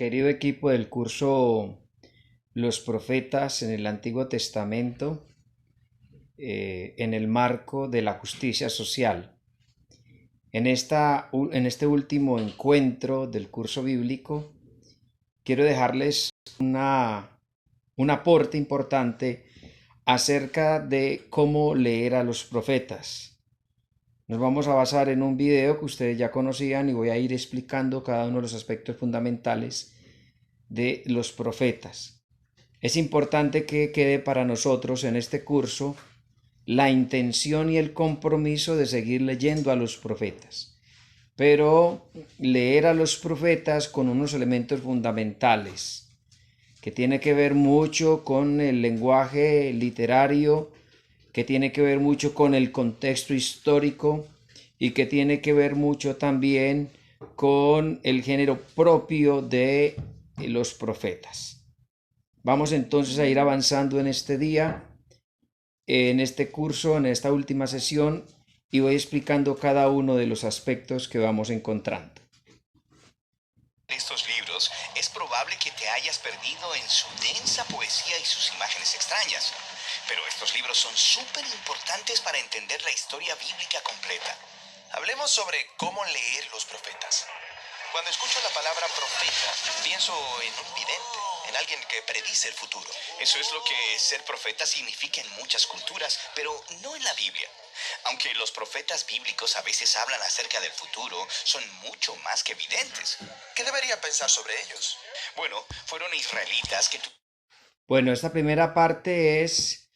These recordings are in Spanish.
querido equipo del curso Los Profetas en el Antiguo Testamento, en el marco de la justicia social. En este último encuentro del curso bíblico, quiero dejarles un aporte importante acerca de cómo leer a los profetas. Nos vamos a basar en un video que ustedes ya conocían y voy a ir explicando cada uno de los aspectos fundamentales de los profetas. Es importante que quede para nosotros en este curso la intención y el compromiso de seguir leyendo a los profetas, pero leer a los profetas con unos elementos fundamentales que tiene que ver mucho con el lenguaje literario, que tiene que ver mucho con el contexto histórico y que tiene que ver mucho también con el género propio de los profetas. Vamos entonces a ir avanzando en este día, en este curso, en esta última sesión, y voy explicando cada uno de los aspectos que vamos encontrando. Estos libros, es probable que te hayas perdido en su densa poesía y sus imágenes extrañas. Pero estos libros son súper importantes para entender la historia bíblica completa. Hablemos sobre cómo leer los profetas. Cuando escucho la palabra profeta, pienso en un vidente, en alguien que predice el futuro. Eso es lo que ser profeta significa en muchas culturas, pero no en la Biblia. Aunque los profetas bíblicos a veces hablan acerca del futuro, son mucho más que videntes. ¿Qué debería pensar sobre ellos? Bueno, fueron israelitas que... Bueno, esta primera parte es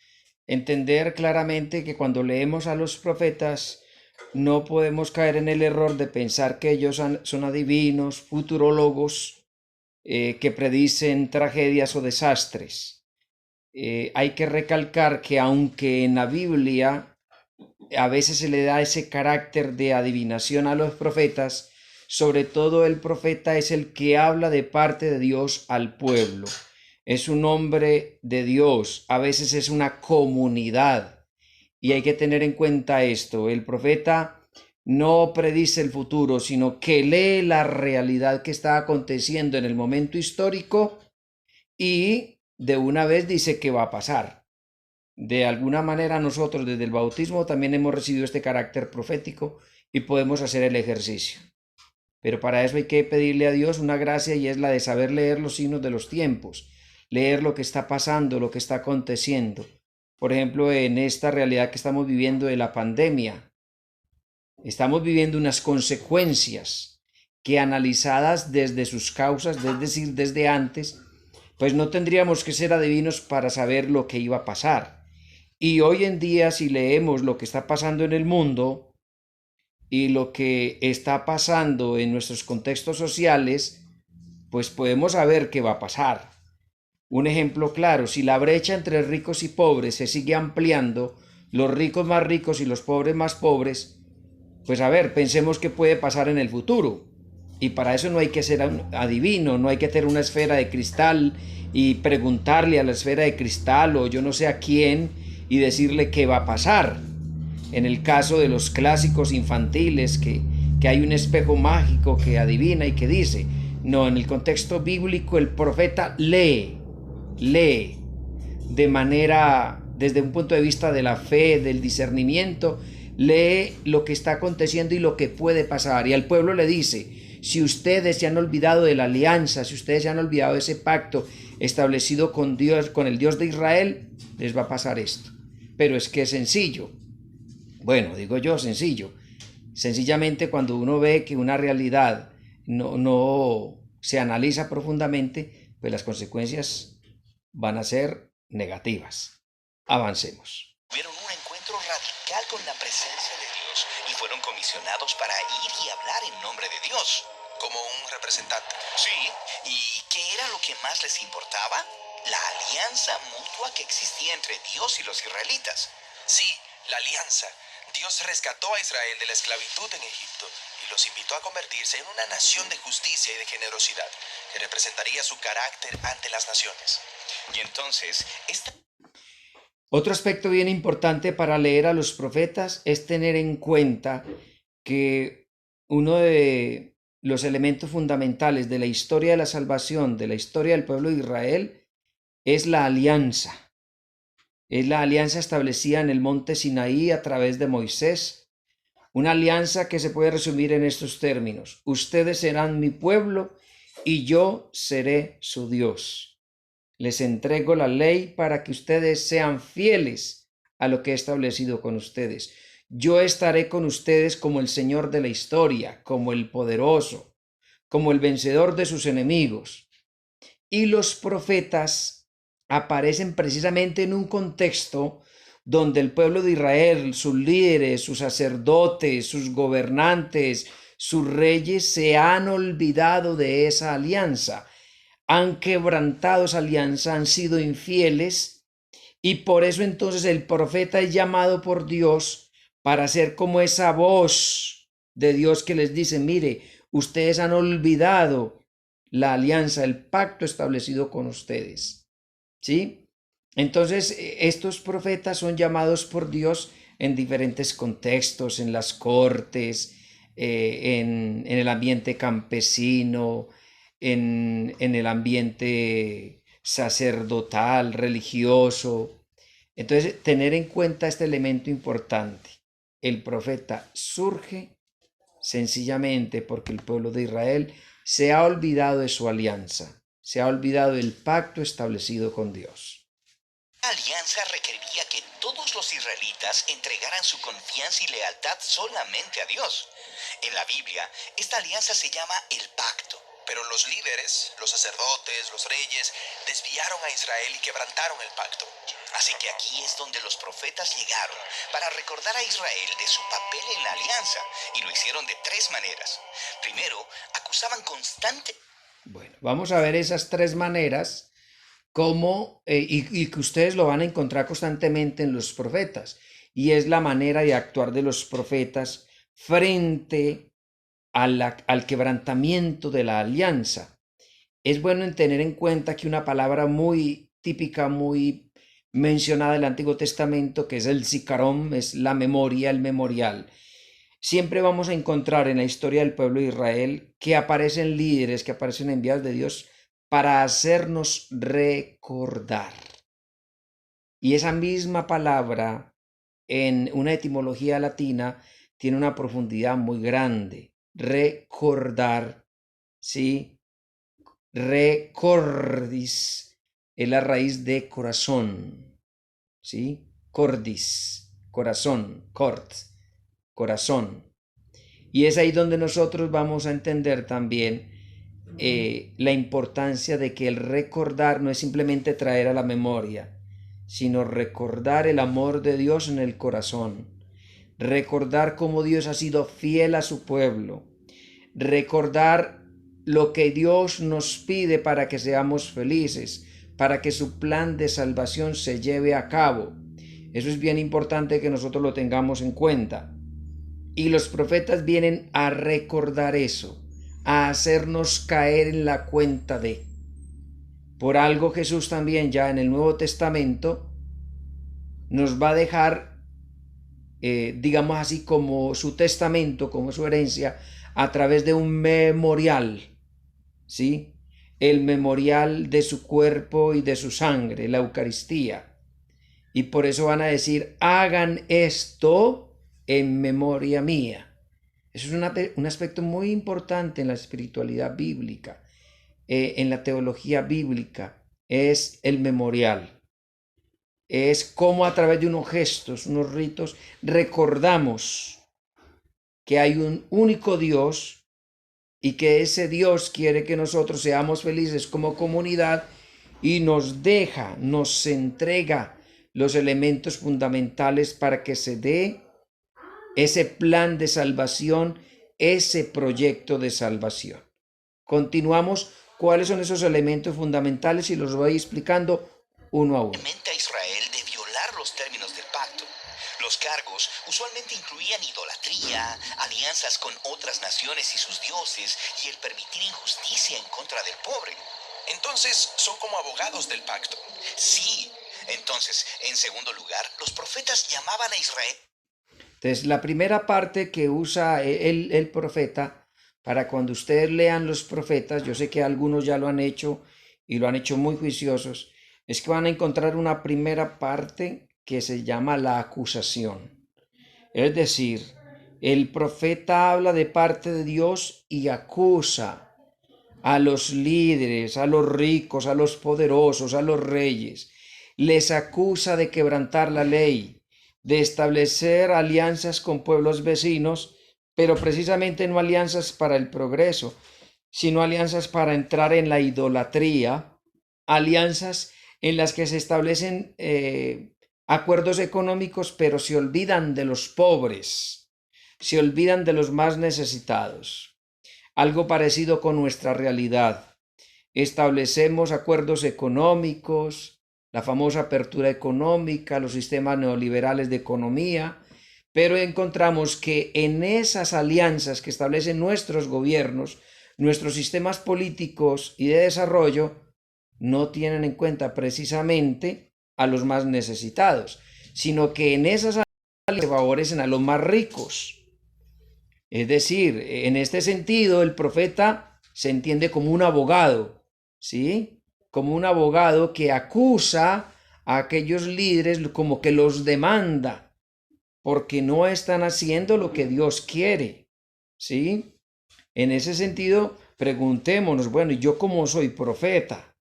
entender claramente que cuando leemos a los profetas no podemos caer en el error de pensar que ellos son adivinos, futurólogos, que predicen tragedias o desastres. Hay que recalcar que aunque en la Biblia a veces se le da ese carácter de adivinación a los profetas, sobre todo el profeta es el que habla de parte de Dios al pueblo. Es un hombre de Dios, a veces es una comunidad. Y hay que tener en cuenta esto, el profeta no predice el futuro, sino que lee la realidad que está aconteciendo en el momento histórico y de una vez dice que va a pasar. De alguna manera nosotros desde el bautismo también hemos recibido este carácter profético y podemos hacer el ejercicio. Pero para eso hay que pedirle a Dios una gracia y es la de saber leer los signos de los tiempos, leer lo que está pasando, lo que está aconteciendo. Por ejemplo, en esta realidad que estamos viviendo de la pandemia, estamos viviendo unas consecuencias que analizadas desde sus causas, es decir, desde antes, pues no tendríamos que ser adivinos para saber lo que iba a pasar. Y hoy en día, si leemos lo que está pasando en el mundo y lo que está pasando en nuestros contextos sociales, pues podemos saber qué va a pasar. Un ejemplo claro, si la brecha entre ricos y pobres se sigue ampliando, los ricos más ricos y los pobres más pobres, pues a ver, pensemos qué puede pasar en el futuro. Y para eso no hay que ser adivino, no hay que tener una esfera de cristal y preguntarle a la esfera de cristal o yo no sé a quién y decirle qué va a pasar. En el caso de los clásicos infantiles, que hay un espejo mágico que adivina y que dice. No, en el contexto bíblico el profeta lee de manera, desde un punto de vista de la fe, del discernimiento, lee lo que está aconteciendo y lo que puede pasar. Y al pueblo le dice, si ustedes se han olvidado de la alianza, si ustedes se han olvidado de ese pacto establecido con Dios, con el Dios de Israel, les va a pasar esto. Pero es que es sencillo. Bueno, digo yo, sencillo. Sencillamente cuando uno ve que una realidad no se analiza profundamente, pues las consecuencias van a ser negativas. Avancemos. Tuvieron un encuentro radical con la presencia de Dios y fueron comisionados para ir y hablar en nombre de Dios. Como un representante. Sí, ¿y qué era lo que más les importaba? La alianza mutua que existía entre Dios y los israelitas. Sí, la alianza. Dios rescató a Israel de la esclavitud en Egipto y los invitó a convertirse en una nación de justicia y de generosidad que representaría su carácter ante las naciones. Y entonces, Otro aspecto bien importante para leer a los profetas es tener en cuenta que uno de los elementos fundamentales de la historia de la salvación, de la historia del pueblo de Israel, es la alianza. Es la alianza establecida en el monte Sinaí a través de Moisés. Una alianza que se puede resumir en estos términos: ustedes serán mi pueblo y yo seré su Dios. Les entrego la ley para que ustedes sean fieles a lo que he establecido con ustedes. Yo estaré con ustedes como el Señor de la historia, como el poderoso, como el vencedor de sus enemigos. Y los profetas aparecen precisamente en un contexto donde el pueblo de Israel, sus líderes, sus sacerdotes, sus gobernantes, sus reyes se han olvidado de esa alianza, han quebrantado esa alianza, han sido infieles, y por eso entonces el profeta es llamado por Dios para ser como esa voz de Dios que les dice: mire, ustedes han olvidado la alianza, el pacto establecido con ustedes. ¿Sí? Entonces, estos profetas son llamados por Dios en diferentes contextos, en las cortes, en el ambiente campesino, en el ambiente sacerdotal, religioso. Entonces, tener en cuenta este elemento importante. El profeta surge sencillamente porque el pueblo de Israel se ha olvidado de su alianza, se ha olvidado del pacto establecido con Dios. La alianza requeriría que todos los israelitas entregaran su confianza y lealtad solamente a Dios. En la Biblia, esta alianza se llama el pacto. Pero los líderes, los sacerdotes, los reyes, desviaron a Israel y quebrantaron el pacto. Así que aquí es donde los profetas llegaron para recordar a Israel de su papel en la alianza, y lo hicieron de tres maneras. Primero, acusaban Bueno, vamos a ver esas tres maneras y que ustedes lo van a encontrar constantemente en los profetas. Y es la manera de actuar de los profetas frente al quebrantamiento de la alianza. Es bueno tener en cuenta que una palabra muy típica, muy mencionada del Antiguo Testamento, que es el zikaron, es la memoria, el memorial. Siempre vamos a encontrar en la historia del pueblo de Israel que aparecen líderes, que aparecen enviados de Dios para hacernos recordar. Y esa misma palabra en una etimología latina tiene una profundidad muy grande. Recordar, ¿sí? Recordis es la raíz de corazón, ¿sí? Cordis, corazón, cort, corazón. Y es ahí donde nosotros vamos a entender también la importancia de que el recordar no es simplemente traer a la memoria, sino recordar el amor de Dios en el corazón, recordar cómo Dios ha sido fiel a su pueblo, recordar lo que Dios nos pide para que seamos felices, para que su plan de salvación se lleve a cabo. Eso es bien importante que nosotros lo tengamos en cuenta. Y los profetas vienen a recordar eso, a hacernos caer en la cuenta de. Por algo Jesús también ya en el Nuevo Testamento nos va a dejar, digamos así, como su testamento, como su herencia, a través de un memorial, ¿sí? El memorial de su cuerpo y de su sangre, la Eucaristía. Y por eso van a decir: hagan esto en memoria mía. Eso es un aspecto muy importante en la espiritualidad bíblica, en la teología bíblica, es el memorial. Es como a través de unos gestos, unos ritos, recordamos que hay un único Dios y que ese Dios quiere que nosotros seamos felices como comunidad y nos deja, nos entrega los elementos fundamentales para que se dé ese plan de salvación, ese proyecto de salvación. Continuamos. ¿Cuáles son esos elementos fundamentales? Y los voy explicando uno a uno. a Israel de violar los términos del pacto. Los cargos usualmente incluían idolatría, alianzas con otras naciones y sus dioses, y el permitir injusticia en contra del pobre. Entonces, son como abogados del pacto. Sí. Entonces, en segundo lugar, los profetas llamaban a Israel. Entonces, la primera parte que usa el profeta para cuando ustedes lean los profetas, yo sé que algunos ya lo han hecho y lo han hecho muy juiciosos, es que van a encontrar una primera parte que se llama la acusación. Es decir, el profeta habla de parte de Dios y acusa a los líderes, a los ricos, a los poderosos, a los reyes. Les acusa de quebrantar la ley, de establecer alianzas con pueblos vecinos, pero precisamente no alianzas para el progreso, sino alianzas para entrar en la idolatría, alianzas en las que se establecen acuerdos económicos, pero se olvidan de los pobres, se olvidan de los más necesitados. Algo parecido con nuestra realidad. Establecemos acuerdos económicos, la famosa apertura económica, los sistemas neoliberales de economía, pero encontramos que en esas alianzas que establecen nuestros gobiernos, nuestros sistemas políticos y de desarrollo, no tienen en cuenta precisamente a los más necesitados, sino que en esas alianzas se favorecen a los más ricos. Es decir, en este sentido, el profeta se entiende como un abogado, ¿sí? Como un abogado que acusa a aquellos líderes, como que los demanda, porque no están haciendo lo que Dios quiere, ¿sí? En ese sentido, preguntémonos, bueno, ¿yo cómo soy profeta?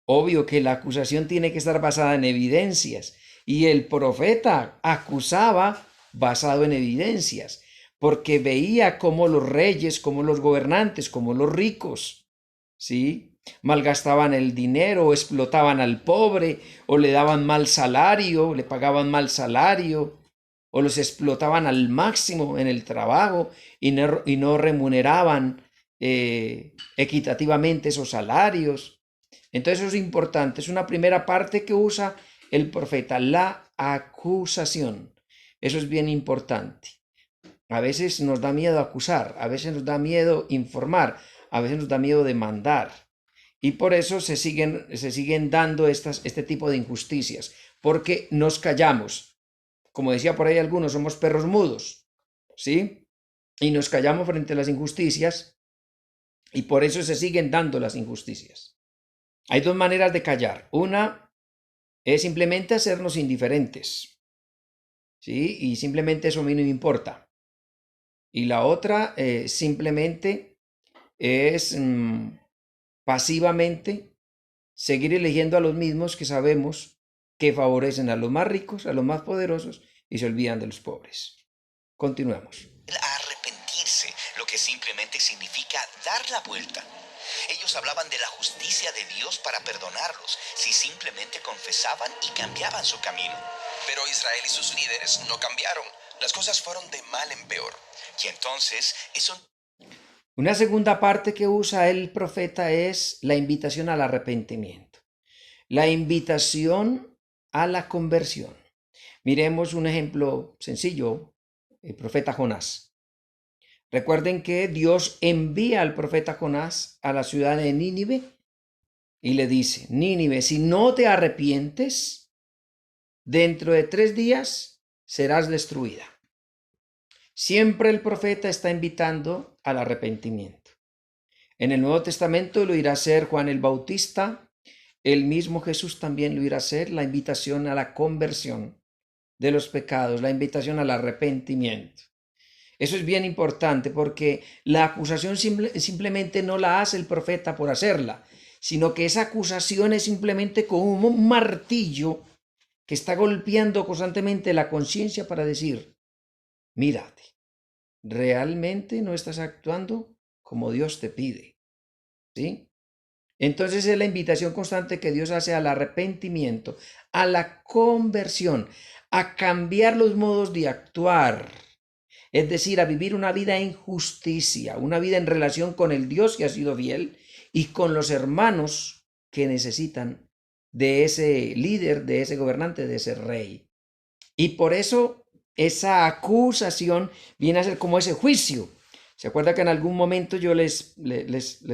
Obvio que la acusación tiene que estar basada en evidencias, y el profeta acusaba basado en evidencias, porque veía cómo los reyes, cómo los gobernantes, cómo los ricos, ¿sí? Malgastaban el dinero, o explotaban al pobre, o le daban mal salario, le pagaban mal salario, o los explotaban al máximo en el trabajo y no remuneraban equitativamente esos salarios. Entonces eso es importante, es una primera parte que usa el profeta, la acusación. Eso es bien importante. A veces nos da miedo acusar, a veces nos da miedo informar, a veces nos da miedo demandar. Y por eso se siguen dando este tipo de injusticias, porque nos callamos. Como decía por ahí algunos, somos perros mudos, ¿sí? Y nos callamos frente a las injusticias, y por eso se siguen dando las injusticias. Hay dos maneras de callar. Una es simplemente hacernos indiferentes, ¿sí? Y simplemente eso a mí no me importa. Y la otra simplemente es pasivamente seguir eligiendo a los mismos que sabemos que favorecen a los más ricos, a los más poderosos y se olvidan de los pobres. Continuemos. Arrepentirse, lo que simplemente significa dar la vuelta. Ellos hablaban de la justicia de Dios para perdonarlos si simplemente confesaban y cambiaban su camino. Pero Israel y sus líderes no cambiaron. Las cosas fueron de mal en peor. Y entonces, eso... Una segunda parte que usa el profeta es la invitación al arrepentimiento, la invitación a la conversión. Miremos un ejemplo sencillo, el profeta Jonás. Recuerden que Dios envía al profeta Jonás a la ciudad de Nínive y le dice, Nínive, si no te arrepientes, dentro de 3 días serás destruida. Siempre el profeta está invitando al arrepentimiento. En el Nuevo Testamento lo irá a hacer Juan el Bautista, el mismo Jesús también lo irá a hacer, la invitación a la conversión de los pecados, la invitación al arrepentimiento. Eso es bien importante porque la acusación simplemente no la hace el profeta por hacerla, sino que esa acusación es simplemente como un martillo que está golpeando constantemente la conciencia para decir, mírate, realmente no estás actuando como Dios te pide, ¿sí? Entonces es la invitación constante que Dios hace al arrepentimiento, a la conversión, a cambiar los modos de actuar, es decir, a vivir una vida en justicia, una vida en relación con el Dios que ha sido fiel y con los hermanos que necesitan de ese líder, de ese gobernante, de ese rey. Y por eso esa acusación viene a ser como ese juicio. ¿Se acuerda que en algún momento yo les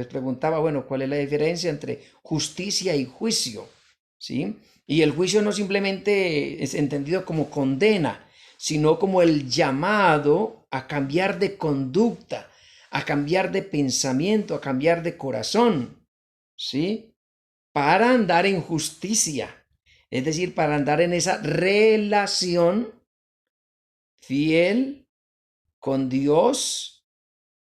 preguntaba, bueno, cuál es la diferencia entre justicia y juicio? ¿Sí? Y el juicio no simplemente es entendido como condena, sino como el llamado a cambiar de conducta, a cambiar de pensamiento, a cambiar de corazón, ¿sí? Para andar en justicia, es decir, para andar en esa relación fiel con Dios,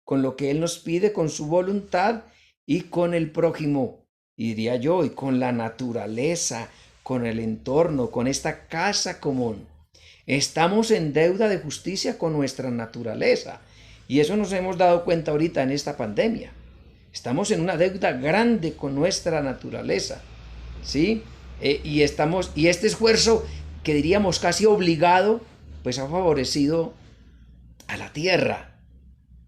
con lo que Él nos pide, con su voluntad y con el prójimo, diría yo, y con la naturaleza, con el entorno, con esta casa común. Estamos en deuda de justicia con nuestra naturaleza y eso nos hemos dado cuenta ahorita en esta pandemia. Estamos en una deuda grande con nuestra naturaleza, ¿sí? Y este esfuerzo que diríamos casi obligado, pues ha favorecido a la tierra,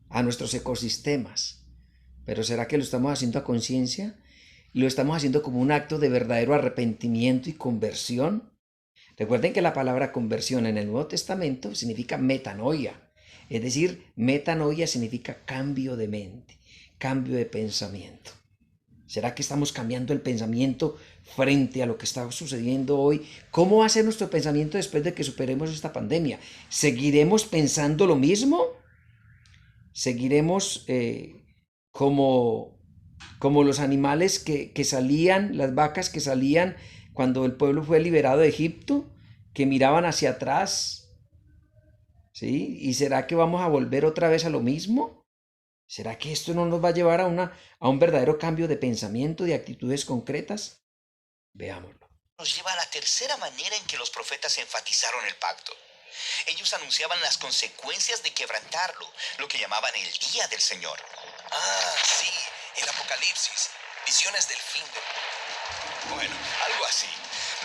a nuestros ecosistemas. Pero ¿será que lo estamos haciendo a conciencia? ¿Lo estamos haciendo como un acto de verdadero arrepentimiento y conversión? Recuerden que la palabra conversión en el Nuevo Testamento significa metanoia. Es decir, metanoia significa cambio de mente, cambio de pensamiento. ¿Será que estamos cambiando el pensamiento frente a lo que está sucediendo hoy? ¿Cómo va a ser nuestro pensamiento después de que superemos esta pandemia? ¿Seguiremos pensando lo mismo? ¿Seguiremos como los animales que salían, las vacas que salían cuando el pueblo fue liberado de Egipto, que miraban hacia atrás? ¿Sí? ¿Y será que vamos a volver otra vez a lo mismo? ¿Será que esto no nos va a llevar a un verdadero cambio de pensamiento, de actitudes concretas? Veámoslo. Nos lleva a la tercera manera en que los profetas enfatizaron el pacto. Ellos anunciaban las consecuencias de quebrantarlo, lo que llamaban el día del Señor. Ah, sí, el Apocalipsis, visiones del fin del... Bueno, algo así.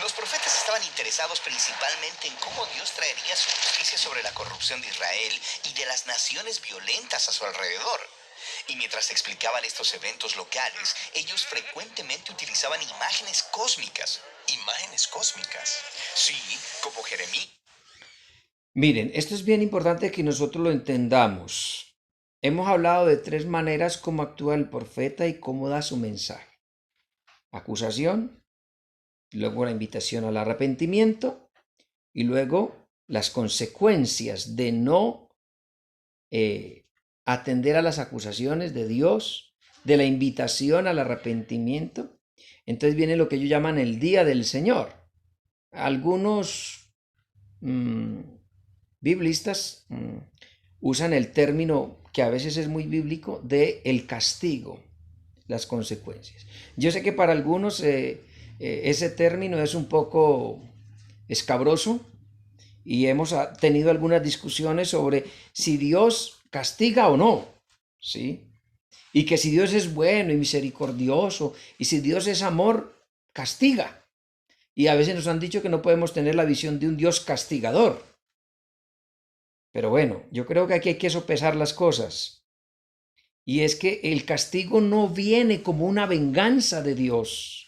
Los profetas estaban interesados principalmente en cómo Dios traería su justicia sobre la corrupción de Israel y de las naciones violentas a su alrededor. Y mientras explicaban estos eventos locales, ellos frecuentemente utilizaban imágenes cósmicas. ¿Imágenes cósmicas? Sí, como Jeremías. Miren, esto es bien importante que nosotros lo entendamos. Hemos hablado de tres maneras cómo actúa el profeta y cómo da su mensaje. Acusación, luego la invitación al arrepentimiento y luego las consecuencias de no atender a las acusaciones de Dios, de la invitación al arrepentimiento. Entonces viene lo que ellos llaman el día del Señor. Algunos biblistas usan el término que a veces es muy bíblico de el castigo, las consecuencias. Yo sé que para algunos ese término es un poco escabroso y hemos tenido algunas discusiones sobre si Dios castiga o no, ¿sí? Y que si Dios es bueno y misericordioso y si Dios es amor, castiga. Y a veces nos han dicho que no podemos tener la visión de un Dios castigador. Pero bueno, yo creo que aquí hay que sopesar las cosas. Y es que el castigo no viene como una venganza de Dios.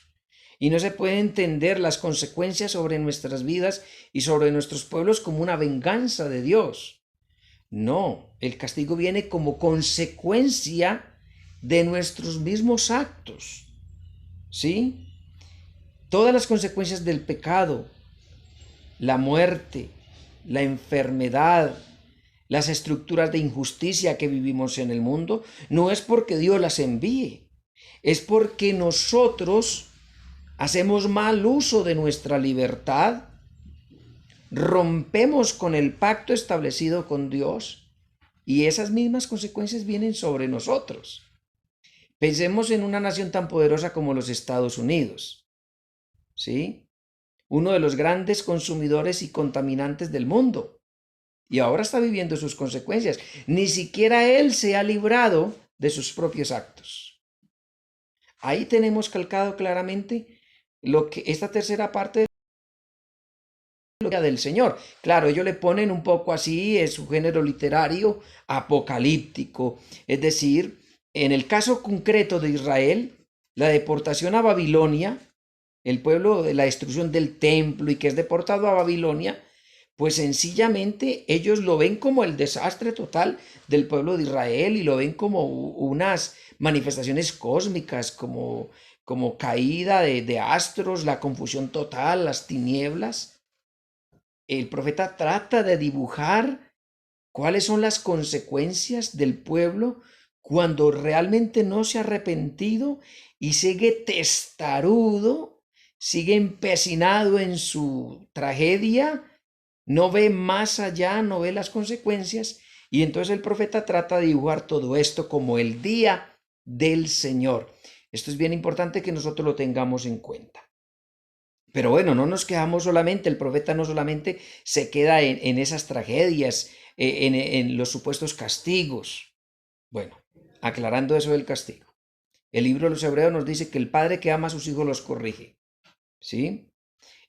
Y no se puede entender las consecuencias sobre nuestras vidas y sobre nuestros pueblos como una venganza de Dios. No, el castigo viene como consecuencia de nuestros mismos actos. ¿Sí? Todas las consecuencias del pecado, la muerte, la enfermedad, las estructuras de injusticia que vivimos en el mundo, no es porque Dios las envíe, es porque nosotros hacemos mal uso de nuestra libertad, rompemos con el pacto establecido con Dios y esas mismas consecuencias vienen sobre nosotros. Pensemos en una nación tan poderosa como los Estados Unidos, ¿sí? Uno de los grandes consumidores y contaminantes del mundo. Y ahora está viviendo sus consecuencias. Ni siquiera él se ha librado de sus propios actos. Ahí tenemos calcado claramente lo que esta tercera parte del Señor. Claro, ellos le ponen un poco así, es su género literario apocalíptico. Es decir, en el caso concreto de Israel, la deportación a Babilonia, el pueblo de la destrucción del templo y que es deportado a Babilonia, pues sencillamente ellos lo ven como el desastre total del pueblo de Israel y lo ven como unas manifestaciones cósmicas, como caída de astros, la confusión total, las tinieblas. El profeta trata de dibujar cuáles son las consecuencias del pueblo cuando realmente no se ha arrepentido y sigue testarudo, sigue empecinado en su tragedia, no ve más allá, no ve las consecuencias, y entonces el profeta trata de dibujar todo esto como el día del Señor. Esto es bien importante que nosotros lo tengamos en cuenta. Pero bueno, no nos quedamos solamente, el profeta no solamente se queda en esas tragedias, en los supuestos castigos. Bueno, aclarando eso del castigo. El libro de los Hebreos nos dice que el padre que ama a sus hijos los corrige. ¿Sí?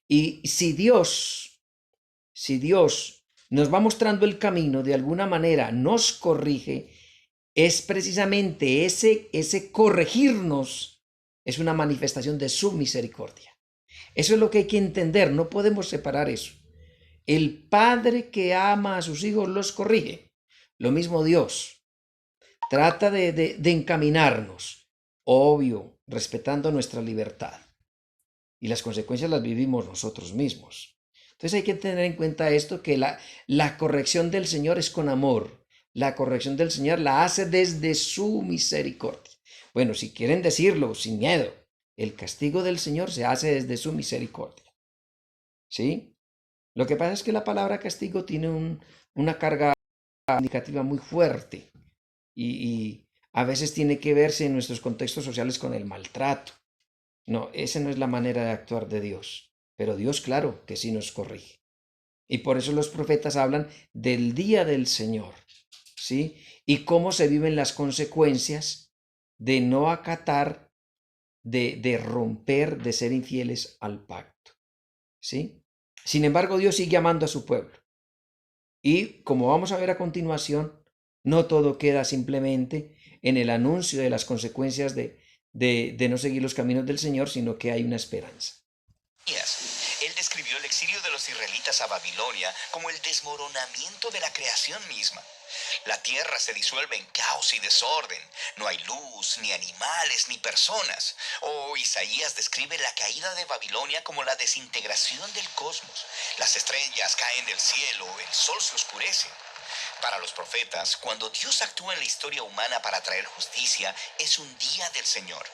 Y si Dios nos va mostrando el camino, de alguna manera nos corrige, es precisamente ese corregirnos, es una manifestación de su misericordia. Eso es lo que hay que entender, no podemos separar eso. El padre que ama a sus hijos los corrige. Lo mismo Dios. Trata de encaminarnos, obvio, respetando nuestra libertad. Y las consecuencias las vivimos nosotros mismos. Entonces hay que tener en cuenta esto, que la corrección del Señor es con amor. La corrección del Señor la hace desde su misericordia. Bueno, si quieren decirlo sin miedo, el castigo del Señor se hace desde su misericordia. ¿Sí? Lo que pasa es que la palabra castigo tiene una carga indicativa muy fuerte y a veces tiene que verse en nuestros contextos sociales con el maltrato. No, esa no es la manera de actuar de Dios. Pero Dios, claro, que sí nos corrige. Y por eso los profetas hablan del día del Señor, ¿sí? Y cómo se viven las consecuencias de no acatar, de romper, de ser infieles al pacto, ¿sí? Sin embargo, Dios sigue amando a su pueblo. Y como vamos a ver a continuación, no todo queda simplemente en el anuncio de las consecuencias de no seguir los caminos del Señor, sino que hay una esperanza. Él describió el exilio de los israelitas a Babilonia como el desmoronamiento de la creación misma. La tierra se disuelve en caos y desorden. No hay luz, ni animales, ni personas. Isaías describe la caída de Babilonia como la desintegración del cosmos. Las estrellas caen del cielo, el sol se oscurece. Para los profetas, cuando Dios actúa en la historia humana para traer justicia, es un día del Señor.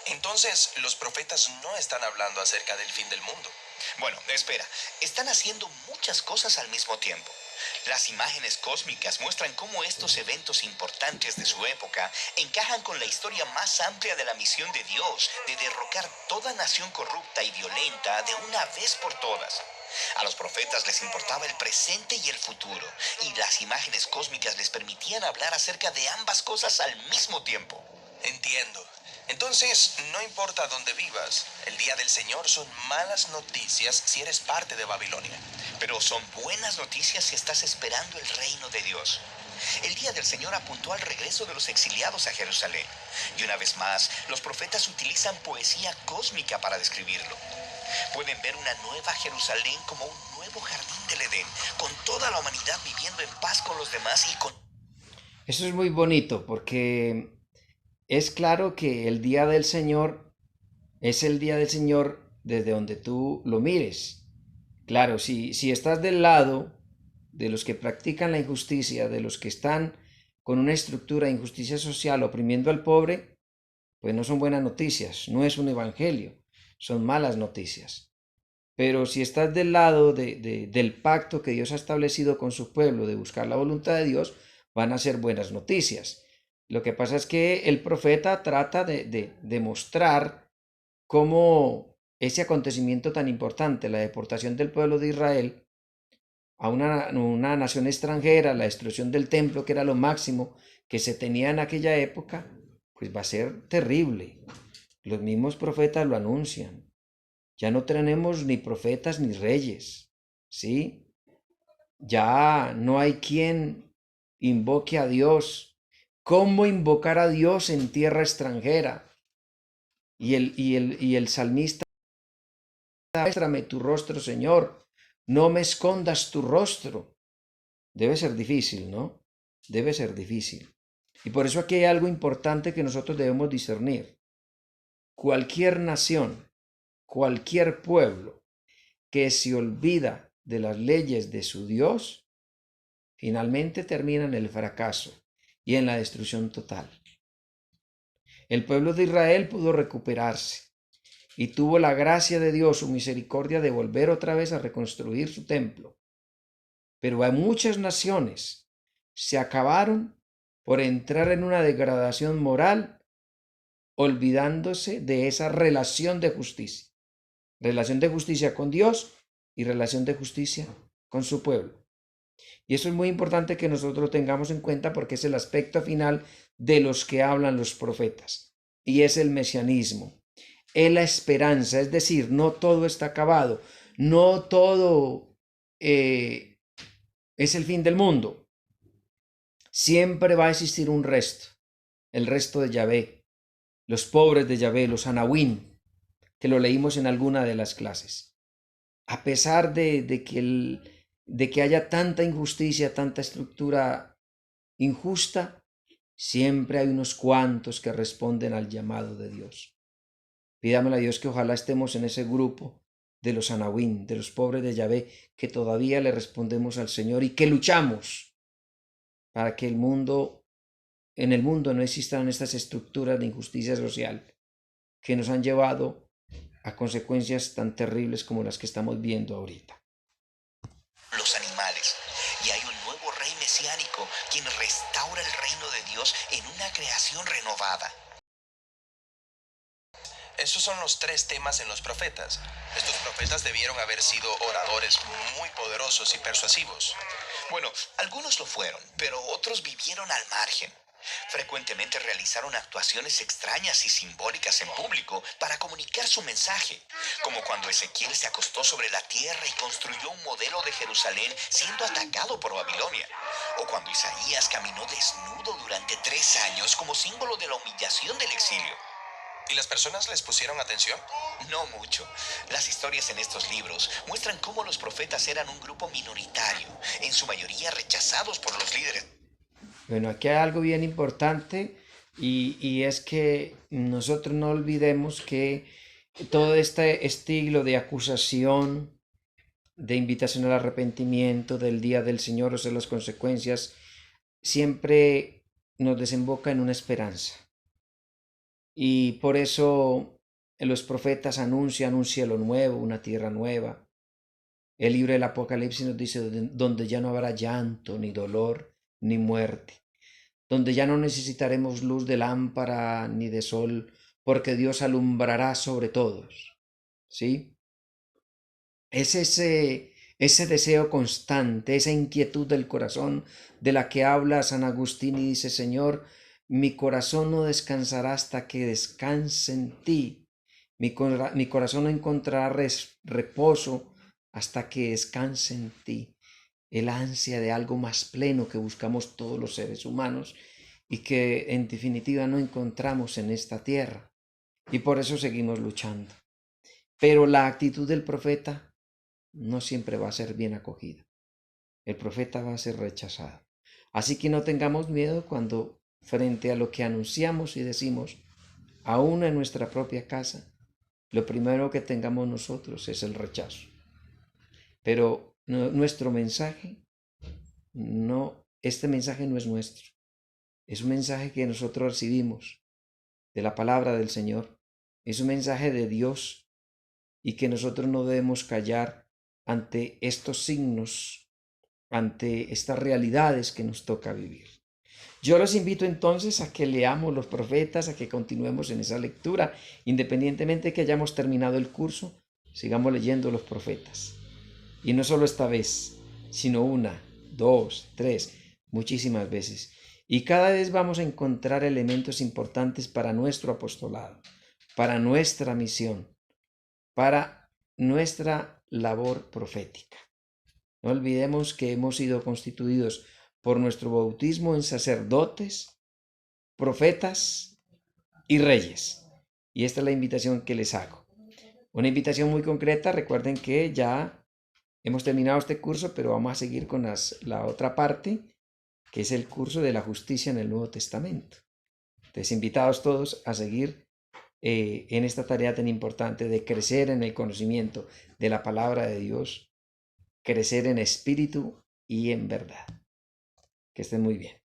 Entonces, los profetas no están hablando acerca del fin del mundo. Bueno, espera, están haciendo muchas cosas al mismo tiempo. Las imágenes cósmicas muestran cómo estos eventos importantes de su época encajan con la historia más amplia de la misión de Dios de derrocar toda nación corrupta y violenta de una vez por todas. A los profetas les importaba el presente y el futuro, y las imágenes cósmicas les permitían hablar acerca de ambas cosas al mismo tiempo. Entiendo. Entonces, no importa dónde vivas, el día del Señor son malas noticias si eres parte de Babilonia. Pero son buenas noticias si estás esperando el reino de Dios. El día del Señor apuntó al regreso de los exiliados a Jerusalén. Y una vez más, los profetas utilizan poesía cósmica para describirlo. Pueden ver una nueva Jerusalén como un nuevo jardín del Edén, con toda la humanidad viviendo en paz con los demás y con... Eso es muy bonito porque es claro que el día del Señor es el día del Señor desde donde tú lo mires. Claro, si estás del lado de los que practican la injusticia, de los que están con una estructura de injusticia social oprimiendo al pobre, pues no son buenas noticias, no es un evangelio, son malas noticias. Pero si estás del lado del pacto que Dios ha establecido con su pueblo, de buscar la voluntad de Dios, van a ser buenas noticias. Lo que pasa es que el profeta trata de mostrar cómo ese acontecimiento tan importante, la deportación del pueblo de Israel a una nación extranjera, la destrucción del templo, que era lo máximo que se tenía en aquella época, pues va a ser terrible. Los mismos profetas lo anuncian. Ya no tenemos ni profetas ni reyes, ¿sí? Ya no hay quien invoque a Dios. ¿Cómo invocar a Dios en tierra extranjera? Y el salmista, muéstrame tu rostro, Señor, no me escondas tu rostro. Debe ser difícil, ¿no? Debe ser difícil. Y por eso aquí hay algo importante que nosotros debemos discernir. Cualquier nación, cualquier pueblo que se olvida de las leyes de su Dios, finalmente termina en el fracaso y en la destrucción total. El pueblo de Israel pudo recuperarse y tuvo la gracia de Dios, su misericordia, de volver otra vez a reconstruir su templo. Pero hay muchas naciones se acabaron por entrar en una degradación moral, olvidándose de esa relación de justicia. Relación de justicia con Dios y relación de justicia con su pueblo. Y eso es muy importante que nosotros lo tengamos en cuenta porque es el aspecto final de los que hablan los profetas. Y es el mesianismo. Es la esperanza, es decir, no todo está acabado, no todo es el fin del mundo. Siempre va a existir un resto, el resto de Yahvé, los pobres de Yahvé, los Anahuín, que lo leímos en alguna de las clases. A pesar de que haya tanta injusticia, tanta estructura injusta, siempre hay unos cuantos que responden al llamado de Dios. Pidámosle a Dios que ojalá estemos en ese grupo de los Anahuín, de los pobres de Yahvé, que todavía le respondemos al Señor y que luchamos para que en el mundo no existan estas estructuras de injusticia social que nos han llevado a consecuencias tan terribles como las que estamos viendo ahorita. Los animales. Y hay un nuevo rey mesiánico quien restaura el reino de Dios en una creación renovada. Esos son los tres temas en los profetas. Estos profetas debieron haber sido oradores muy poderosos y persuasivos. Bueno, algunos lo fueron, pero otros vivieron al margen. Frecuentemente realizaron actuaciones extrañas y simbólicas en público para comunicar su mensaje, como cuando Ezequiel se acostó sobre la tierra y construyó un modelo de Jerusalén siendo atacado por Babilonia, o cuando Isaías caminó desnudo durante 3 años como símbolo de la humillación del exilio. ¿Y las personas les pusieron atención? No mucho. Las historias en estos libros muestran cómo los profetas eran un grupo minoritario, en su mayoría rechazados por los líderes. Bueno, aquí hay algo bien importante y es que nosotros no olvidemos que todo este estilo de acusación, de invitación al arrepentimiento, del día del Señor, o sea, las consecuencias, siempre nos desemboca en una esperanza. Y por eso los profetas anuncian un cielo nuevo, una tierra nueva. El libro del Apocalipsis nos dice donde ya no habrá llanto, ni dolor, ni muerte, donde ya no necesitaremos luz de lámpara ni de sol, porque Dios alumbrará sobre todos. ¿Sí? Es ese deseo constante, esa inquietud del corazón de la que habla San Agustín y dice, Señor, mi corazón no descansará hasta que descanse en ti. Mi corazón no encontrará reposo hasta que descanse en ti. El ansia de algo más pleno que buscamos todos los seres humanos y que en definitiva no encontramos en esta tierra. Y por eso seguimos luchando. Pero la actitud del profeta no siempre va a ser bien acogida. El profeta va a ser rechazado. Así que no tengamos miedo cuando frente a lo que anunciamos y decimos, aún en nuestra propia casa, lo primero que tengamos nosotros es el rechazo. Pero nuestro mensaje, este mensaje no es nuestro. Es un mensaje que nosotros recibimos de la palabra del Señor. Es un mensaje de Dios y que nosotros no debemos callar ante estos signos, ante estas realidades que nos toca vivir. Yo los invito entonces a que leamos los profetas, a que continuemos en esa lectura, independientemente de que hayamos terminado el curso, sigamos leyendo los profetas. Y no solo esta vez, sino 1, 2, 3, muchísimas veces. Y cada vez vamos a encontrar elementos importantes para nuestro apostolado, para nuestra misión, para nuestra labor profética. No olvidemos que hemos sido constituidos por nuestro bautismo en sacerdotes, profetas y reyes. Y esta es la invitación que les hago. Una invitación muy concreta. Recuerden que ya hemos terminado este curso, pero vamos a seguir con la otra parte, que es el curso de la justicia en el Nuevo Testamento. Entonces, invitados todos a seguir en esta tarea tan importante de crecer en el conocimiento de la palabra de Dios, crecer en espíritu y en verdad. Que estén muy bien.